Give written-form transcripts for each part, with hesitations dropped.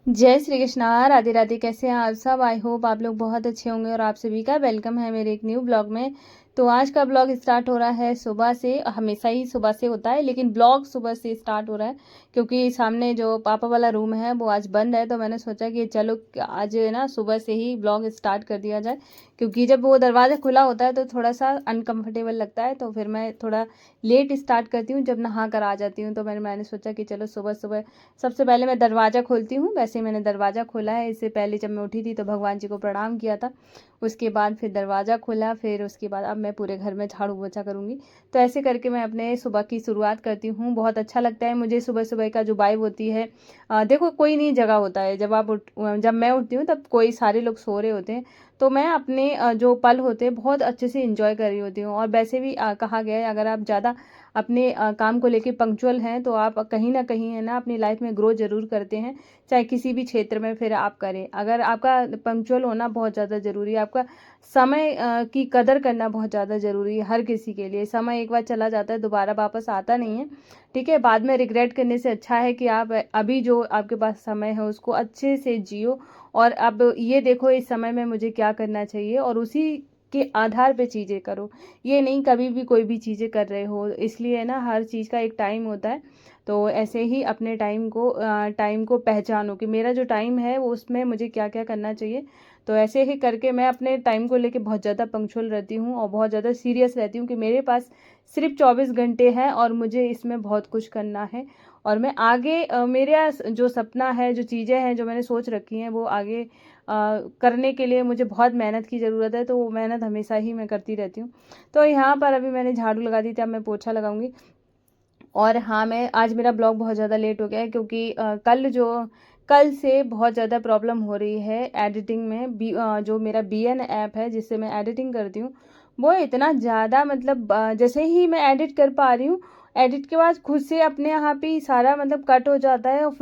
जय श्री कृष्णा, राधे राधे। कैसे हैं आप सब? आई होप आप लोग बहुत अच्छे होंगे और आप सभी का वेलकम है मेरे एक न्यू ब्लॉग में। तो आज का ब्लॉग स्टार्ट हो रहा है सुबह से। हमेशा ही सुबह से होता है, लेकिन ब्लॉग सुबह से स्टार्ट हो रहा है क्योंकि सामने जो पापा वाला रूम है वो आज बंद है। तो मैंने सोचा कि चलो आज ना सुबह से ही ब्लॉग स्टार्ट कर दिया जाए, क्योंकि जब वो दरवाज़ा खुला होता है तो थोड़ा सा अनकम्फर्टेबल लगता है। तो फिर मैं थोड़ा लेट स्टार्ट करती हूँ, जब नहा कर आ जाती हूँ। तो मैंने सोचा कि चलो सुबह सुबह सबसे पहले मैं दरवाज़ा खोलती हूँ। वैसे ही मैंने दरवाज़ा खोला है। इससे पहले जब मैं उठी थी तो भगवान जी को प्रणाम किया था। उसके बाद फिर दरवाज़ा खोला, फिर उसके बाद अब मैं पूरे घर में झाड़ू पोछा करूँगी। तो ऐसे करके मैं अपने सुबह की शुरुआत करती हूँ। बहुत अच्छा लगता है मुझे सुबह सुबह का जो वाइब होती है। देखो, कोई नहीं जगह होता है जब मैं उठती हूँ तब कोई सारे लोग सो रहे होते हैं। तो मैं अपने जो पल होते हैं बहुत अच्छे से इंजॉय कर रही होती हूँ। और वैसे भी कहा गया है, अगर आप ज़्यादा अपने काम को लेके पंक्चुअल हैं तो आप कहीं ना कहीं है ना अपनी लाइफ में ग्रो जरूर करते हैं, चाहे किसी भी क्षेत्र में फिर आप करें। अगर आपका पंक्चुअल होना बहुत ज़्यादा ज़रूरी है, आपका समय की कदर करना बहुत ज़्यादा ज़रूरी है। हर किसी के लिए समय एक बार चला जाता है, दोबारा वापस आता नहीं है। ठीक है, बाद में रिग्रेट करने से अच्छा है कि आप अभी जो आपके पास समय है उसको अच्छे से जियो। और अब ये देखो इस समय में मुझे क्या करना चाहिए और उसी के आधार पे चीज़ें करो। ये नहीं कभी भी कोई भी चीज़ें कर रहे हो। इसलिए ना हर चीज़ का एक टाइम होता है। तो ऐसे ही अपने टाइम को पहचानो कि मेरा जो टाइम है वो उसमें मुझे क्या क्या करना चाहिए। तो ऐसे ही करके मैं अपने टाइम को लेके बहुत ज़्यादा पंक्चुअल रहती हूँ और बहुत ज़्यादा सीरियस रहती हूँ कि मेरे पास सिर्फ 24 घंटे हैं और मुझे इसमें बहुत कुछ करना है। और मैं आगे मेरा जो सपना है, जो चीज़ें हैं जो मैंने सोच रखी हैं वो आगे करने के लिए मुझे बहुत मेहनत की ज़रूरत है। तो वो मेहनत हमेशा ही मैं करती रहती हूँ। तो यहाँ पर अभी मैंने झाड़ू लगा दी थी, अब मैं पोछा लगाऊंगी। और हाँ, मैं आज मेरा ब्लॉग बहुत ज़्यादा लेट हो गया है क्योंकि कल से बहुत ज़्यादा प्रॉब्लम हो रही है एडिटिंग में। जो मेरा BN ऐप है जिससे मैं एडिटिंग करती हूँ, वो इतना ज़्यादा मतलब जैसे ही मैं एडिट कर पा रही हूँ, एडिट के बाद खुद से अपने यहाँ पे ही सारा मतलब कट हो जाता है और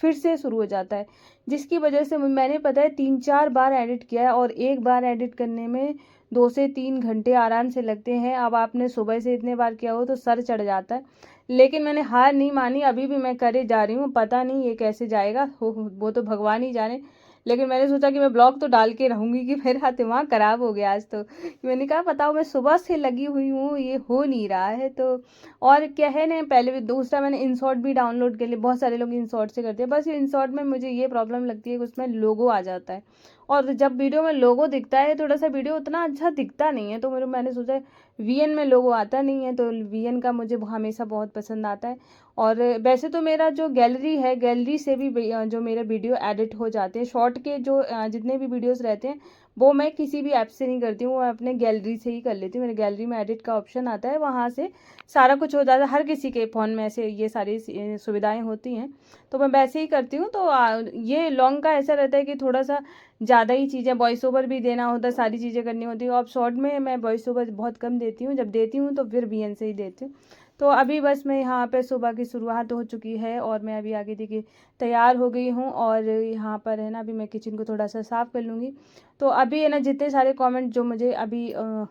फिर से शुरू हो जाता है। जिसकी वजह से मैंने पता है 3-4 बार एडिट किया है और एक बार एडिट करने में 2 से 3 घंटे आराम से लगते हैं। अब आपने सुबह से इतने बार किया हो तो सर चढ़ जाता है। लेकिन मैंने हार नहीं मानी, अभी भी मैं करे जा रही हूँ। पता नहीं ये कैसे जाएगा, वो तो भगवान ही जाने। लेकिन मैंने सोचा कि मैं ब्लॉग तो डाल के रहूंगी कि मेरा दिमाग खराब हो गया आज तो। मैंने कहा बताओ, मैं सुबह से लगी हुई हूँ, ये हो नहीं रहा है। तो और क्या है ना, पहले भी दूसरा मैंने इंसॉर्ट भी डाउनलोड कर लिया। बहुत सारे लोग इंसॉर्ट से करते हैं, बस इंसॉर्ट में मुझे ये प्रॉब्लम लगती है कि उसमें लोगो आ जाता है। और जब वीडियो में लोगो दिखता है थोड़ा सा वीडियो उतना अच्छा दिखता नहीं है। तो मैंने सोचा VN में लोगो आता नहीं है, तो VN का मुझे हमेशा बहुत पसंद आता है। और वैसे तो मेरा जो गैलरी है, गैलरी से भी जो मेरे वीडियो एडिट हो जाते हैं, शॉर्ट के जो जितने भी वीडियोस रहते हैं वो मैं किसी भी ऐप से नहीं करती हूँ, मैं अपने गैलरी से ही कर लेती हूँ। मेरे गैलरी में एडिट का ऑप्शन आता है, वहाँ से सारा कुछ हो जाता है। हर किसी के फ़ोन में ऐसे ये सारी सुविधाएं होती हैं, तो मैं वैसे ही करती हूँ। तो ये लॉन्ग का ऐसा रहता है कि थोड़ा सा ज़्यादा ही चीज़ें, वॉइस ओवर भी देना होता है, सारी चीज़ें करनी होती है। और शॉर्ट में मैं वॉइस ओवर बहुत कम देती हूँ, जब देती हूँ तो फिर VN से ही देती हूँ। तो अभी बस मैं यहाँ पे सुबह की शुरुआत हो चुकी है और मैं अभी आगे देखिए तैयार हो गई हूँ। और यहाँ पर है ना, अभी मैं किचन को थोड़ा सा साफ़ कर लूँगी। तो अभी है ना, जितने सारे कमेंट जो मुझे अभी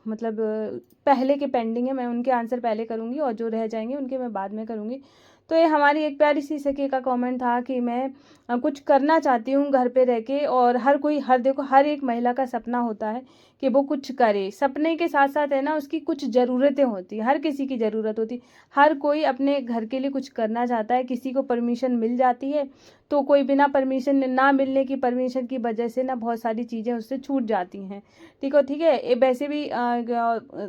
मतलब पहले के पेंडिंग है, मैं उनके आंसर पहले करूँगी और जो रह जाएंगे उनके मैं बाद में करूँगी। तो ये हमारी एक प्यारी सी सखी का कमेंट था कि मैं कुछ करना चाहती हूँ घर पे रह के। और देखो हर एक महिला का सपना होता है कि वो कुछ करे। सपने के साथ साथ है ना उसकी कुछ ज़रूरतें होती, हर किसी की ज़रूरत होती। हर कोई अपने घर के लिए कुछ करना चाहता है। किसी को परमिशन मिल जाती है तो कोई बिना परमिशन, ना मिलने की परमिशन की वजह से ना बहुत सारी चीज़ें उससे छूट जाती हैं। ठीक है, ये वैसे भी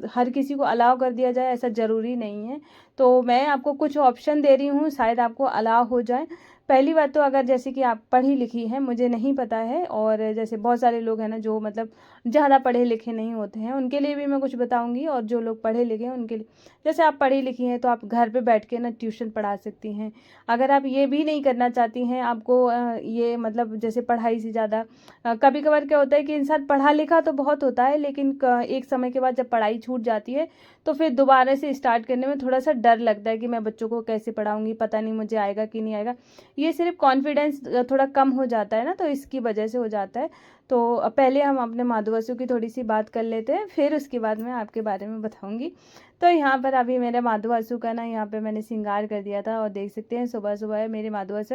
हर किसी को अलाउ कर दिया जाए ऐसा ज़रूरी नहीं है। तो मैं आपको कुछ ऑप्शन दे रही हूँ, शायद आपको अलाउ हो जाए। पहली बात तो, अगर जैसे कि आप पढ़ी लिखी हैं, मुझे नहीं पता है, और जैसे बहुत सारे लोग हैं ना जो मतलब ज़्यादा पढ़े लिखे नहीं होते हैं, उनके लिए भी मैं कुछ बताऊंगी। और जो लोग पढ़े लिखे हैं उनके लिए, जैसे आप पढ़ी लिखी हैं तो आप घर पे बैठ के ना ट्यूशन पढ़ा सकती हैं। अगर आप ये भी नहीं करना चाहती हैं, आपको ये मतलब जैसे पढ़ाई से ज़्यादा कभी कभार क्या होता है कि इंसान पढ़ा लिखा तो बहुत होता है, लेकिन एक समय के बाद जब पढ़ाई छूट जाती है तो फिर दोबारा से स्टार्ट करने में थोड़ा सा डर लगता है कि मैं बच्चों को कैसे पढ़ाऊंगी, पता नहीं मुझे आएगा कि नहीं आएगा। ये सिर्फ कॉन्फिडेंस थोड़ा कम हो जाता है ना, तो इसकी वजह से हो जाता है। तो पहले हम अपने माधुवासु की थोड़ी सी बात कर लेते हैं, फिर उसके बाद मैं आपके बारे में बताऊंगी। तो यहाँ पर अभी मेरे माधुवासु का ना यहाँ पे मैंने श्रृंगार कर दिया था, और देख सकते हैं सुबह सुबह है मेरे माधुवासु।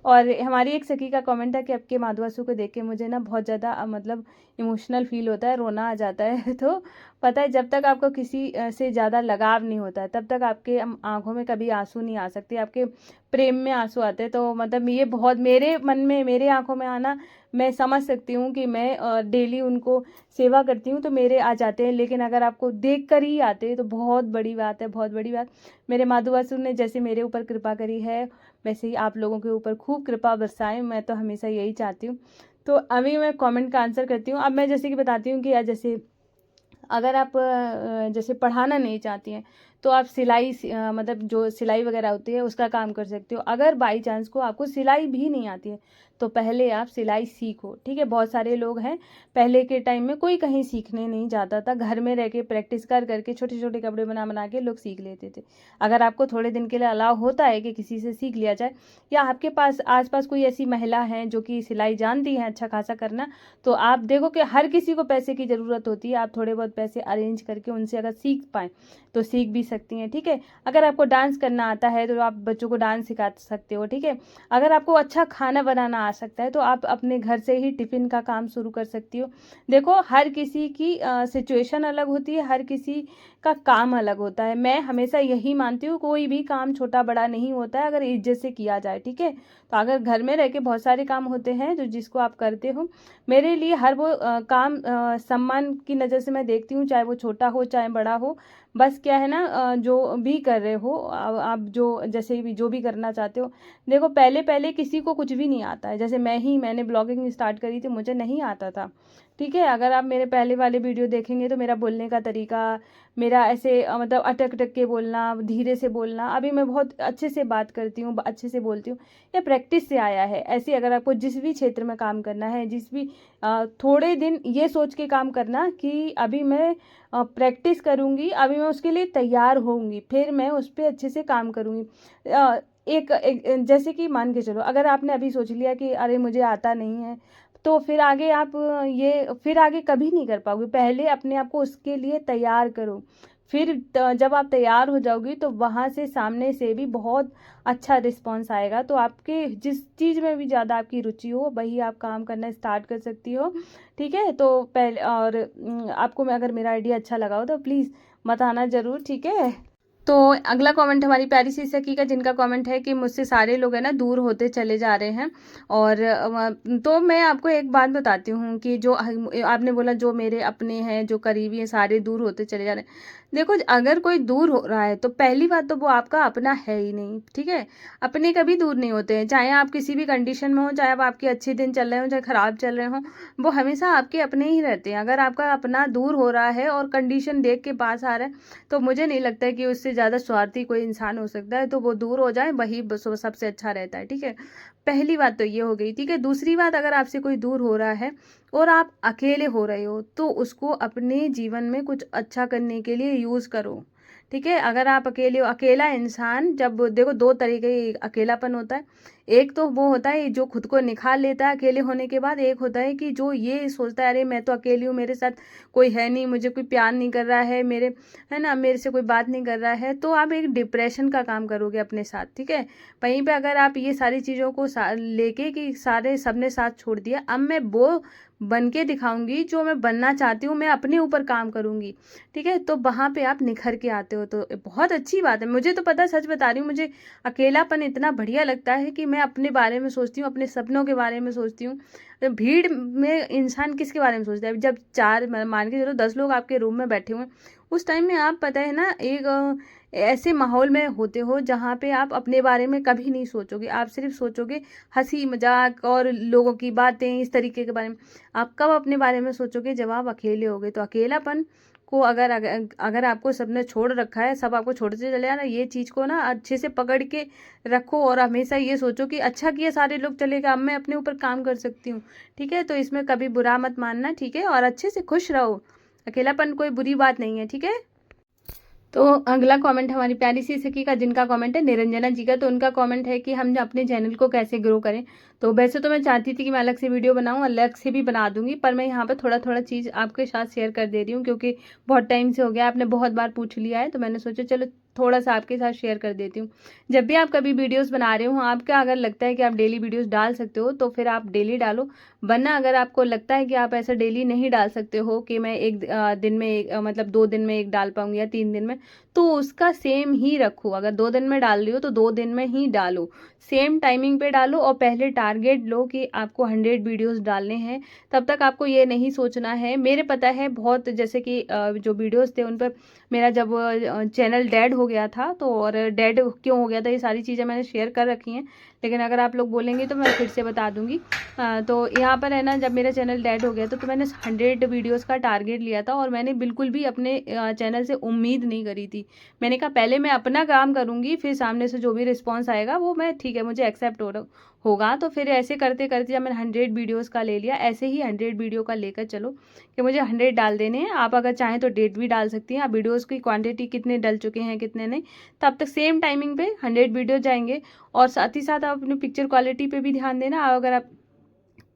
और हमारी एक सखी का कमेंट है कि आपके माधुवासु को देख के मुझे ना बहुत ज़्यादा मतलब इमोशनल फील होता है, रोना आ जाता है। तो पता है, जब तक आपको किसी से ज़्यादा लगाव नहीं होता है तब तक आपके आंखों में कभी आंसू नहीं आ सकते, आपके प्रेम में आंसू आते हैं। तो मतलब ये बहुत मेरे मन में, मेरे आंखों में आना, मैं समझ सकती हूँ कि मैं डेली उनको सेवा करती हूँ तो मेरे आ जाते हैं। लेकिन अगर आपको देख कर ही आते हैं तो बहुत बड़ी बात है, बहुत बड़ी बात। मेरे माधुवासु ने जैसे मेरे ऊपर कृपा करी है वैसे ही आप लोगों के ऊपर खूब कृपा बरसाएं, मैं तो हमेशा यही चाहती हूँ। तो अभी मैं कमेंट का आंसर करती हूँ। अब मैं जैसे कि बताती हूँ कि यार जैसे अगर आप जैसे पढ़ाना नहीं चाहती हैं तो आप सिलाई मतलब जो सिलाई वगैरह होती है उसका काम कर सकते हो। अगर बाई चांस को आपको सिलाई भी नहीं आती है तो पहले आप सिलाई सीखो, ठीक है। बहुत सारे लोग हैं, पहले के टाइम में कोई कहीं सीखने नहीं जाता था, घर में रह के प्रैक्टिस कर करके छोटे छोटे कपड़े बना बना के लोग सीख लेते थे। अगर आपको थोड़े दिन के लिए अलाउ होता है कि किसी से सीख लिया जाए, या आपके पास आसपास कोई ऐसी महिला है जो कि सिलाई जानती है अच्छा खासा करना, तो आप देखो कि हर किसी को पैसे की ज़रूरत होती है, आप थोड़े बहुत पैसे अरेंज करके उनसे अगर सीख पाएँ तो सीख भी सकती हैं, ठीक है। अगर आपको डांस करना आता है तो आप बच्चों को डांस सिखा सकते हो, ठीक है। अगर आपको अच्छा खाना बनाना आ सकता है तो आप अपने घर से ही टिफ़िन का काम शुरू कर सकती हो। देखो, हर किसी की सिचुएशन अलग होती है, हर किसी का काम अलग होता है। मैं हमेशा यही मानती हूँ, कोई भी काम छोटा बड़ा नहीं होता है अगर इज्जत से किया जाए, ठीक है। तो अगर घर में रह के बहुत सारे काम होते हैं जो जिसको आप करते हो, मेरे लिए हर वो काम सम्मान की नज़र से मैं देखती हूँ, चाहे वो छोटा हो चाहे बड़ा हो। बस क्या है ना, जो भी कर रहे हो आप जो जैसे भी जो भी करना चाहते हो, देखो पहले पहले किसी को कुछ भी नहीं आता है। जैसे मैंने ब्लॉगिंग स्टार्ट करी थी, मुझे नहीं आता था, ठीक है। अगर आप मेरे पहले वाले वीडियो देखेंगे तो मेरा बोलने का तरीका, मेरा ऐसे मतलब अटक अटक के बोलना, धीरे से बोलना, अभी मैं बहुत अच्छे से बात करती हूँ, अच्छे से बोलती हूँ, ये प्रैक्टिस से आया है। ऐसे अगर आपको जिस भी क्षेत्र में काम करना है, जिस भी थोड़े दिन ये सोच के काम करना कि अभी मैं प्रैक्टिस करूँगी, अभी मैं उसके लिए तैयार होऊंगी, फिर मैं उस पर अच्छे से काम करूँगी। एक जैसे कि मान के चलो, अगर आपने अभी सोच लिया कि अरे मुझे आता नहीं है, तो फिर आगे आप ये फिर आगे कभी नहीं कर पाओगे। पहले अपने आप को उसके लिए तैयार करो, फिर जब आप तैयार हो जाओगी तो वहाँ से सामने से भी बहुत अच्छा रिस्पॉन्स आएगा। तो आपके जिस चीज़ में भी ज़्यादा आपकी रुचि हो वही आप काम करना स्टार्ट कर सकती हो, ठीक है। तो पहले और आपको मैं अगर मेरा आइडिया अच्छा लगा हो तो प्लीज़ बताना ज़रूर, ठीक है। तो अगला कमेंट हमारी प्यारी सी सखी का, जिनका कमेंट है कि मुझसे सारे लोग है ना दूर होते चले जा रहे हैं। और तो मैं आपको एक बात बताती हूँ कि जो आपने बोला जो मेरे अपने हैं, जो करीबी हैं, सारे दूर होते चले जा रहे हैं। देखो, अगर कोई दूर हो रहा है तो पहली बात तो वो आपका अपना है ही नहीं, ठीक है। अपने कभी दूर नहीं होते हैं, चाहे आप किसी भी कंडीशन में हो, चाहे आप आपके अच्छे दिन चल रहे हो चाहे ख़राब चल रहे हो, वो हमेशा आपके अपने ही रहते हैं। अगर आपका अपना दूर हो रहा है और कंडीशन देख के पास आ रहा है, तो मुझे नहीं लगता है कि उससे ज़्यादा स्वार्थी कोई इंसान हो सकता है। तो वो दूर हो जाए वही सबसे अच्छा रहता है, ठीक है। पहली बात तो ये हो गई, ठीक है। दूसरी बात, अगर आपसे कोई दूर हो रहा है और आप अकेले हो रहे हो तो उसको अपने जीवन में कुछ अच्छा करने के लिए यूज़ करो, ठीक है। अगर आप अकेले हो, अकेला इंसान, जब देखो दो तरीके का अकेलापन होता है। एक तो वो होता है जो खुद को निखार लेता है अकेले होने के बाद, एक होता है कि जो ये सोचता है अरे मैं तो अकेली हूँ, मेरे साथ कोई है नहीं, मुझे कोई प्यार नहीं कर रहा है, मेरे है ना, मेरे से कोई बात नहीं कर रहा है। तो आप एक डिप्रेशन का काम करोगे अपने साथ, ठीक है। वहीं पे अगर आप ये सारी चीज़ों को लेके कि सारे सबने साथ छोड़ दिया, अब मैं वो बन के दिखाऊंगी जो मैं बनना चाहती हूँ, मैं अपने ऊपर काम करूंगी, ठीक है। तो वहाँ पे आप निखर के आते हो तो बहुत अच्छी बात है। मुझे तो पता है, सच बता रही हूँ, मुझे अकेलापन इतना बढ़िया लगता है कि मैं अपने बारे में सोचती हूँ, अपने सपनों के बारे में सोचती हूँ। भीड़ में इंसान किसके बारे में सोचता है? जब चार मान के चलो 10 लोग आपके रूम में बैठे हुए हैं, उस टाइम में आप पता है ना एक ऐसे माहौल में होते हो जहाँ पे आप अपने बारे में कभी नहीं सोचोगे, आप सिर्फ सोचोगे हंसी मजाक और लोगों की बातें इस तरीके के बारे में। आप कब अपने बारे में सोचोगे? जब आप अकेले होगे। तो अकेलापन को अगर आपको सबने छोड़ रखा है, सब आपको छोड़ते चले जाना, ये चीज़ को ना अच्छे से पकड़ के रखो और हमेशा ये सोचो कि अच्छा किया सारे लोग चले गए, अब मैं अपने ऊपर काम कर सकती हूँ, ठीक है। तो इसमें कभी बुरा मत मानना, ठीक है, और अच्छे से खुश रहो। अकेलापन कोई बुरी बात नहीं है, ठीक है। तो अगला कमेंट हमारी प्यारी सी सखी का, जिनका कमेंट है निरंजना जी का। तो उनका कमेंट है कि हम अपने चैनल को कैसे ग्रो करें। तो वैसे तो मैं चाहती थी कि मैं अलग से वीडियो बनाऊं, अलग से भी बना दूंगी, पर मैं यहाँ पे थोड़ा थोड़ा चीज़ आपके साथ शेयर कर दे रही हूँ, क्योंकि बहुत टाइम से हो गया, आपने बहुत बार पूछ लिया है, तो मैंने सोचा चलो थोड़ा सा आपके साथ शेयर कर देती हूँ। जब भी आप कभी वीडियोस बना रहे हो, आपका अगर लगता है कि आप डेली वीडियोस डाल सकते हो तो फिर आप डेली डालो, वरना अगर आपको लगता है कि आप ऐसा डेली नहीं डाल सकते हो कि मैं एक दिन में मतलब 2 दिन में एक डाल पाऊंगी या 3 दिन में, तो उसका सेम ही रखो। अगर 2 दिन में डाल रही हो तो 2 दिन में ही डालो, सेम टाइमिंग पे डालो, और पहले टारगेट लो कि आपको 100 वीडियोस डालने हैं। तब तक आपको ये नहीं सोचना है, मेरे पता है बहुत, जैसे कि जो वीडियोस थे उन पर मेरा जब चैनल डेड हो गया था, तो और डेड क्यों हो गया था ये सारी चीज़ें मैंने शेयर कर रखी हैं, लेकिन अगर आप लोग बोलेंगे तो मैं फिर से बता दूंगी। तो यहाँ पर है ना, जब मेरा चैनल डेड हो गया था तो मैंने 100 वीडियोस का टारगेट लिया था, और मैंने बिल्कुल भी अपने चैनल से उम्मीद नहीं करी थी। मैंने कहा पहले मैं अपना काम करूँगी, फिर सामने से जो भी रिस्पॉन्स आएगा वो मैं ठीक है, मुझे एक्सेप्ट होगा। तो फिर ऐसे करते करते जब मैंने 100 वीडियोस का ले लिया, ऐसे ही 100 वीडियो का लेकर चलो कि मुझे 100 डाल देने हैं। आप अगर चाहें तो डेट भी डाल सकती हैं, आप वीडियोस की क्वांटिटी कितने डल चुके हैं कितने नहीं, तब तक सेम टाइमिंग पे 100 वीडियो जाएंगे। और साथ ही साथ आप अपनी पिक्चर क्वालिटी पे भी ध्यान देना। अगर आप,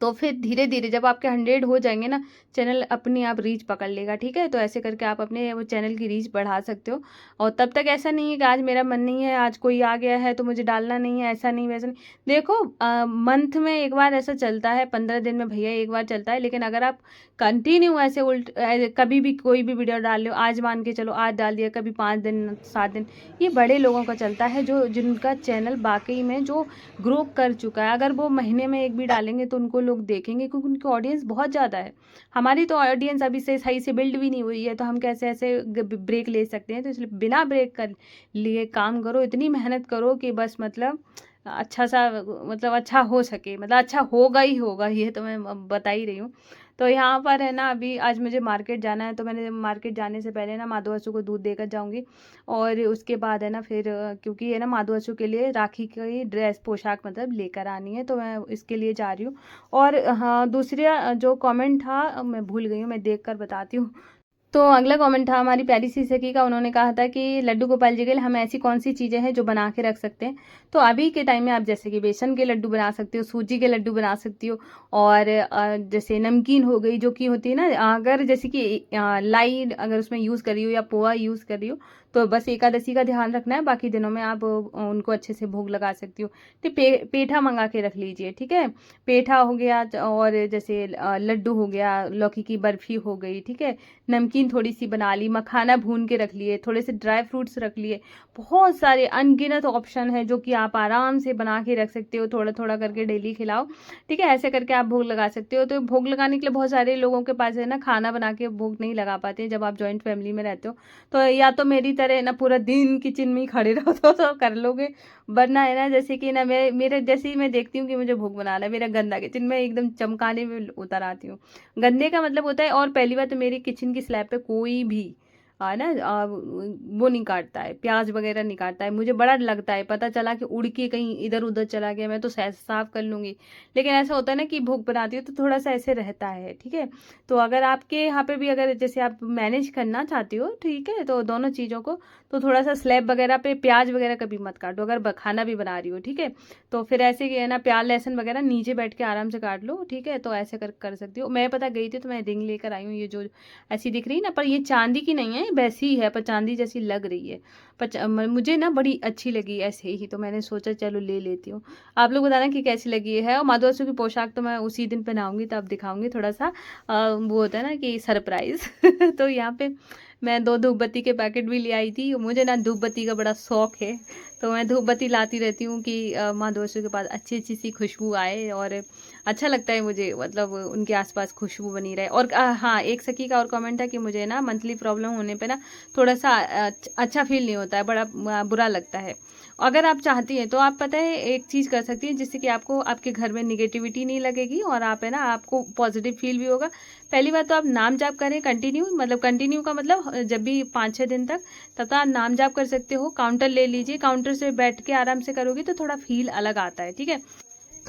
तो फिर धीरे धीरे जब आपके 100 हो जाएंगे ना, चैनल अपनी आप रीच पकड़ लेगा, ठीक है। तो ऐसे करके आप अपने वो चैनल की रीच बढ़ा सकते हो। और तब तक ऐसा नहीं है कि आज मेरा मन नहीं है, आज कोई आ गया है तो मुझे डालना नहीं है, ऐसा नहीं वैसा नहीं। देखो मंथ में एक बार ऐसा चलता है, 15 दिन में भैया एक बार चलता है, लेकिन अगर आप कंटिन्यू ऐसे कभी भी कोई भी वीडियो डाल लो, आज मान के चलो आज डाल दिया, कभी 5 दिन 7 दिन, ये बड़े लोगों का चलता है, जो जिनका चैनल वाकई में जो ग्रो कर चुका है। अगर वो महीने में एक भी डालेंगे तो उनको लोग देखेंगे, क्योंकि उनकी ऑडियंस बहुत ज़्यादा है। हमारी तो ऑडियंस अभी से सही से बिल्ड भी नहीं हुई है, तो हम कैसे ऐसे ब्रेक ले सकते हैं। तो इसलिए बिना ब्रेक कर लिए काम करो, इतनी मेहनत करो कि बस मतलब अच्छा सा, मतलब अच्छा हो सके, मतलब अच्छा होगा ही होगा, ये तो मैं बता ही रही हूँ। तो यहाँ पर है ना, अभी आज मुझे मार्केट जाना है, तो मैंने मार्केट जाने से पहले ना माधव को दूध देकर जाऊँगी, और उसके बाद है ना फिर क्योंकि है ना माधव के लिए राखी की ड्रेस पोशाक मतलब लेकर आनी है, तो मैं इसके लिए जा रही हूँ। और हाँ, दूसरा जो कमेंट था मैं भूल गई हूँ, मैं देख कर बताती हूँ। तो अगला कमेंट था हमारी प्यारी सी सखी का, उन्होंने कहा था कि लड्डू गोपाल जी के लिए हम ऐसी कौन सी चीज़ें हैं जो बना के रख सकते हैं। तो अभी के टाइम में आप जैसे कि बेसन के लड्डू बना सकती हो, सूजी के लड्डू बना सकती हो, और जैसे नमकीन हो गई जो कि होती है ना, अगर जैसे कि लाई अगर उसमें यूज़ कर रही हो या पोहा यूज़ कर रही हो, तो बस एकादशी का ध्यान रखना है, बाकी दिनों में आप उनको अच्छे से भोग लगा सकती हो। तो पेठा मंगा के रख लीजिए, ठीक है। पेठा हो गया, और जैसे लड्डू हो गया, लौकी की बर्फी हो गई, ठीक है। नमकीन थोड़ी सी बना ली, मखाना भून के रख लिए, थोड़े से ड्राई फ्रूट्स रख लिए, बहुत सारे अनगिनत ऑप्शन है जो कि आप आराम से बना के रख सकते हो, थोड़ा थोड़ा करके डेली खिलाओ, ठीक है। ऐसे करके आप भोग लगा सकते हो। तो भोग लगाने के लिए बहुत सारे लोगों के पास है ना, खाना बना के भोग नहीं लगा पाते जब आप जॉइंट फैमिली में रहते हो। तो या तो मेरी तरह ना पूरा दिन किचन में ही खड़े रहो तो कर लोगे, वरना है ना जैसे कि ना मैं, मेरे जैसे ही मैं देखती हूँ कि मुझे भोग बनाना है, मेरा गंदा किचन में एकदम चमकाने में उतर आती हूँ। गंदे का मतलब होता है, और पहली बात तो मेरी किचन की स्लैब पे कोई भी ना वो नहीं काटता है, प्याज वगैरह नहीं काटता है। मुझे बड़ा लगता है, पता चला कि उड़ के कहीं इधर उधर चला गया, मैं तो साफ कर लूँगी, लेकिन ऐसा होता है ना कि भोग बनाती हूँ तो थोड़ा सा ऐसे रहता है, ठीक है। तो अगर आपके यहाँ पे भी अगर जैसे आप मैनेज करना चाहती हो, ठीक है, तो दोनों चीज़ों को, तो थोड़ा सा स्लैब वगैरह पे प्याज वगैरह कभी मत काटो, अगर खाना भी बना रही हो, ठीक है। तो फिर ऐसे कि है ना, प्याज लहसुन वगैरह नीचे बैठ के आराम से काट लो, ठीक है। तो ऐसे कर सकती हो। मैं पता गई थी तो मैं रिंग लेकर आई हूँ, ये जो ऐसी दिख रही है ना, पर ये चांदी की नहीं है, वैसी ही है, पर चांदी जैसी लग रही है। पर मुझे ना बड़ी अच्छी लगी ऐसे ही, तो मैंने सोचा चलो ले लेती हूँ। आप लोग बताना कि कैसी लगी है। और माधव की पोशाक तो मैं उसी दिन पहनाऊंगी, तब दिखाऊंगी थोड़ा सा वो होता है ना कि सरप्राइज तो यहाँ पे मैं 2 धूप बत्ती के पैकेट भी ले आई थी। मुझे ना धूप बत्ती का बड़ा शौक है, तो मैं धूप बत्ती लाती रहती हूँ कि माँ दोस्तों के पास अच्छी अच्छी सी खुशबू आए, और अच्छा लगता है मुझे, मतलब उनके आसपास खुशबू बनी रहे। और हाँ, एक सखी का और कमेंट है कि मुझे ना मंथली प्रॉब्लम होने पे ना थोड़ा सा अच्छा फील नहीं होता है, बड़ा बुरा लगता है। अगर आप चाहती हैं तो आप पता है एक चीज़ कर सकती हैं, जिससे कि आपको आपके घर में निगेटिविटी नहीं लगेगी, और आप है ना आपको पॉजिटिव फील भी होगा। पहली बात तो आप नाम जाप करें कंटिन्यू, मतलब कंटिन्यू का मतलब जब भी 5-6 दिन तक, तब तक आप नाम जाप कर सकते हो। काउंटर ले लीजिए, काउंटर से बैठ के आराम से करोगे तो थोड़ा फील अलग आता है, ठीक है।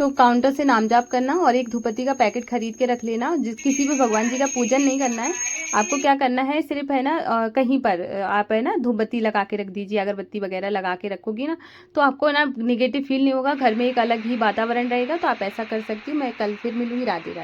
तो काउंटर से नाम जाप करना और एक धूपबत्ती का पैकेट खरीद के रख लेना। किसी भी भगवान जी का पूजन नहीं करना है आपको। क्या करना है सिर्फ है ना कहीं पर आप है ना धूपबत्ती लगा के रख दीजिए, अगरबत्ती वगैरह लगा के रखोगी ना तो आपको ना निगेटिव फील नहीं होगा, घर में एक अलग ही वातावरण रहेगा। तो आप ऐसा कर सकती हो। मैं कल फिर मिलूंगी। राधे राधे।